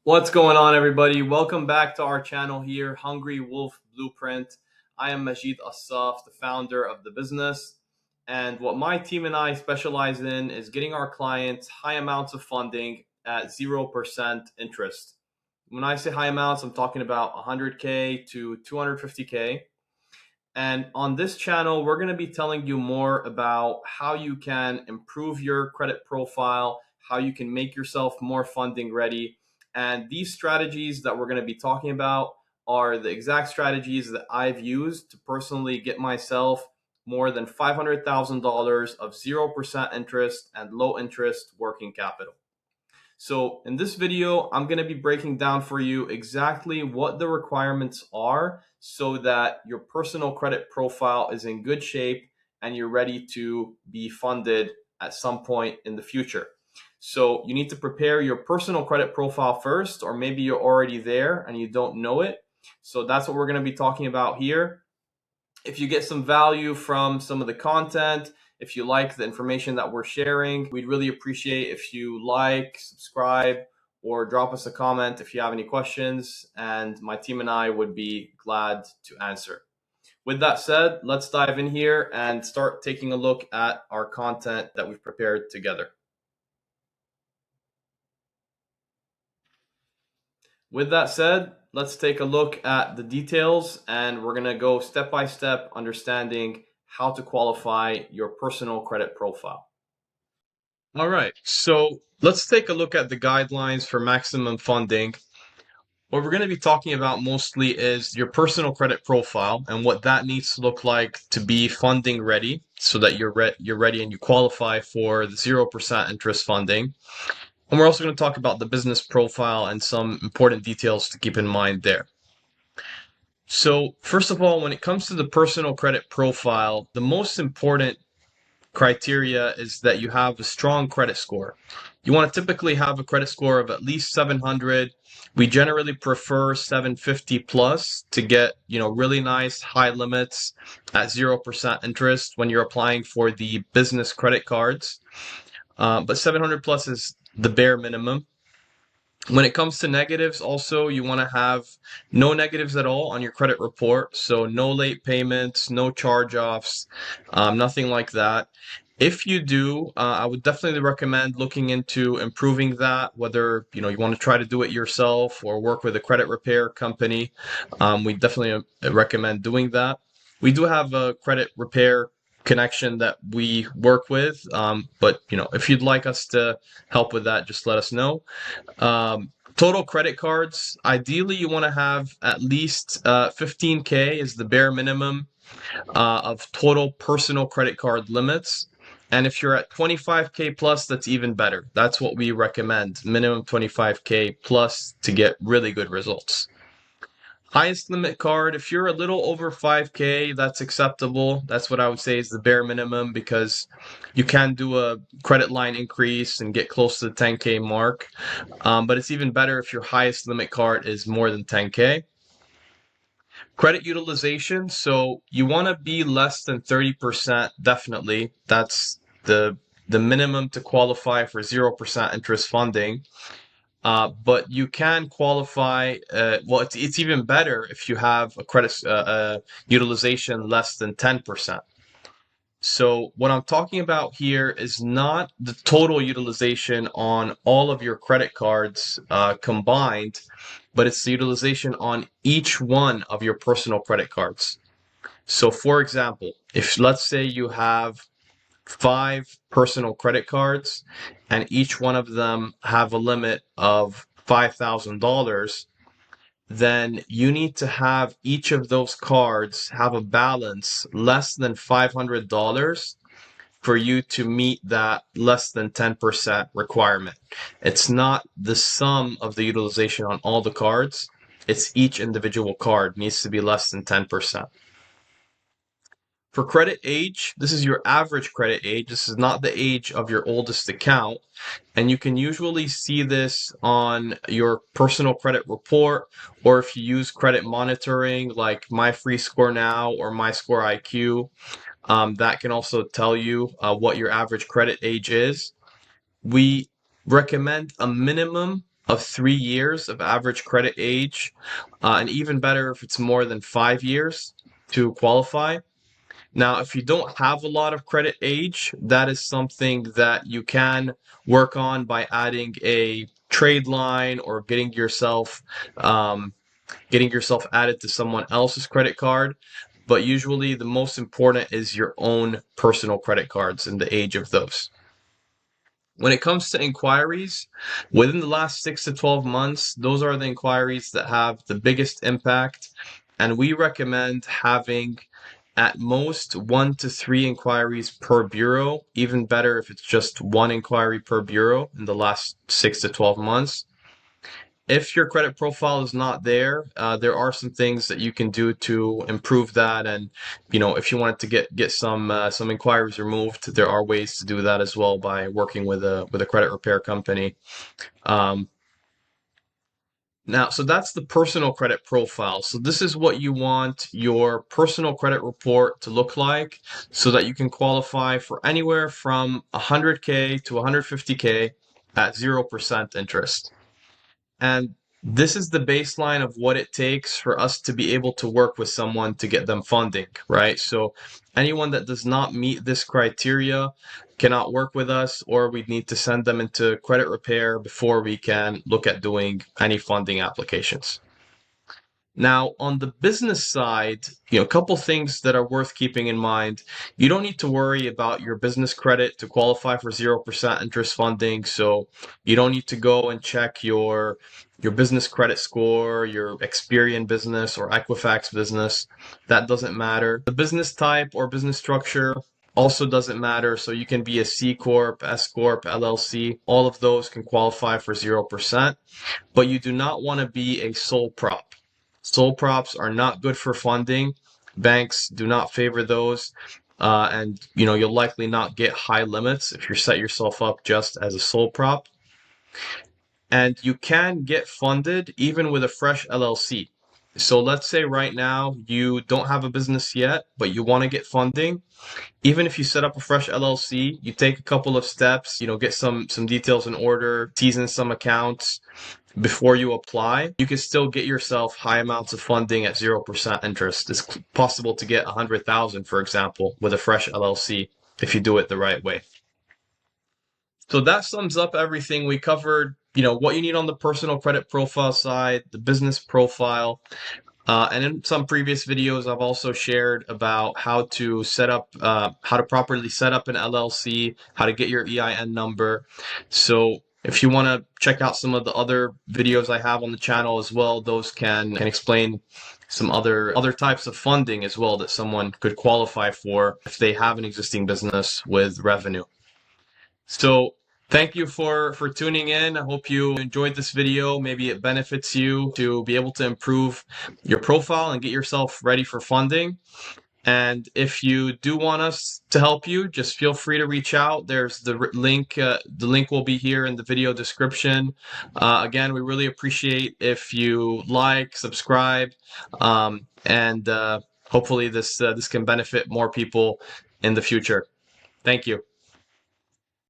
What's going on, everybody? Welcome back to our channel here, Hungry Wolf Blueprint. I am Majid Assaf, the founder of the business. And what my team and I specialize in is getting our clients high amounts of funding at 0% interest. When I say high amounts, I'm talking about 100K to 250K. And on this channel, we're going to be telling you more about how you can improve your credit profile, how you can make yourself more funding ready. And these strategies that we're going to be talking about are the exact strategies that I've used to personally get myself more than $500,000 of 0% interest and low interest working capital. So in this video, I'm going to be breaking down for you exactly what the requirements are so that your personal credit profile is in good shape and you're ready to be funded at some point in the future. So you need to prepare your personal credit profile first, or maybe you're already there and you don't know it. So that's what we're going to be talking about here. If you get some value from some of the content, if you like the information that we're sharing, we'd really appreciate if you like, subscribe, or drop us a comment if you have any questions, and my team and I would be glad to answer. With that said, let's dive in here and start taking a look at our content that we've prepared together. With that said, let's take a look at the details, and we're going to go step by step understanding how to qualify your personal credit profile. All right, so let's take a look at the guidelines for maximum funding. What we're going to be talking about mostly is your personal credit profile and what that needs to look like to be funding ready, so that you're ready and you qualify for the 0% interest funding. And we're also going to talk about the business profile and some important details to keep in mind there. So first of all, when it comes to the personal credit profile, the most important criteria is that you have a strong credit score. You want to typically have a credit score of at least 700. We generally prefer 750 plus to get, really nice high limits at 0% interest when you're applying for the business credit cards. But 700 plus is the bare minimum. When it comes to negatives, also, you want to have no negatives at all on your credit report. So no late payments, no charge-offs, nothing like that. If you do, I would definitely recommend looking into improving that, whether you want to try to do it yourself or work with a credit repair company. We definitely recommend doing that. We do have a credit repair connection that we work with, but if you'd like us to help with that, just let us know. Total credit cards, ideally you want to have at least 15K is the bare minimum of total personal credit card limits. And if you're at 25K plus, that's even better. That's what we recommend, minimum 25K plus to get really good results. Highest limit card, if you're a little over 5K, that's acceptable. That's what I would say is the bare minimum, because you can do a credit line increase and get close to the 10K mark. But it's even better if your highest limit card is more than 10K. Credit utilization, so you want to be less than 30%, definitely. That's the minimum to qualify for 0% interest funding. But you can qualify, it's even better if you have a credit utilization less than 10%. So what I'm talking about here is not the total utilization on all of your credit cards combined, but it's the utilization on each one of your personal credit cards. So for example, if let's say you have 5 personal credit cards and each one of them have a limit of $5,000, then you need to have each of those cards have a balance less than $500 for you to meet that less than 10% requirement. It's not the sum of the utilization on all the cards. It's each individual card needs to be less than 10%. For credit age, this is your average credit age. This is not the age of your oldest account. And you can usually see this on your personal credit report, or if you use credit monitoring like My Free Score Now or My Score IQ, that can also tell you what your average credit age is. We recommend a minimum of 3 years of average credit age, and even better if it's more than 5 years to qualify. Now, if you don't have a lot of credit age, that is something that you can work on by adding a trade line or getting yourself added to someone else's credit card. But usually the most important is your own personal credit cards and the age of those. When it comes to inquiries, within the last 6 to 12 months, those are the inquiries that have the biggest impact. And we recommend having at most 1 to 3 inquiries per bureau, even better if it's just 1 inquiry per bureau in the last 6 to 12 months. If your credit profile is not there, there are some things that you can do to improve that. And if you wanted to get some inquiries removed, there are ways to do that as well by working with a credit repair company. Now, so that's the personal credit profile. So this is what you want your personal credit report to look like so that you can qualify for anywhere from 100K to 150K at 0% interest. And this is the baseline of what it takes for us to be able to work with someone to get them funding, right? So anyone that does not meet this criteria cannot work with us, or we need to send them into credit repair before we can look at doing any funding applications. Now, on the business side, a couple things that are worth keeping in mind. You don't need to worry about your business credit to qualify for 0% interest funding. So you don't need to go and check your business credit score, your Experian business or Equifax business. That doesn't matter. The business type or business structure also doesn't matter. So you can be a C Corp, S Corp, LLC. All of those can qualify for 0%, but you do not want to be a sole prop. Sole props are not good for funding. Banks do not favor those. And you'll likely not get high limits if you set yourself up just as a sole prop. And you can get funded even with a fresh LLC. So let's say right now you don't have a business yet, but you want to get funding. Even if you set up a fresh LLC, you take a couple of steps, get some details in order, season some accounts before you apply, you can still get yourself high amounts of funding at 0% interest. It's possible to get 100,000, for example, with a fresh LLC if you do it the right way. So that sums up everything we covered. What you need on the personal credit profile side, the business profile. And in some previous videos, I've also shared about how to properly set up an LLC, how to get your EIN number. So if you want to check out some of the other videos I have on the channel as well, those can explain some other types of funding as well that someone could qualify for if they have an existing business with revenue. So thank you for tuning in. I hope you enjoyed this video. Maybe it benefits you to be able to improve your profile and get yourself ready for funding. And if you do want us to help you, just feel free to reach out. There's the link. The link will be here in the video description. Again, we really appreciate if you like, subscribe, and hopefully this can benefit more people in the future. Thank you.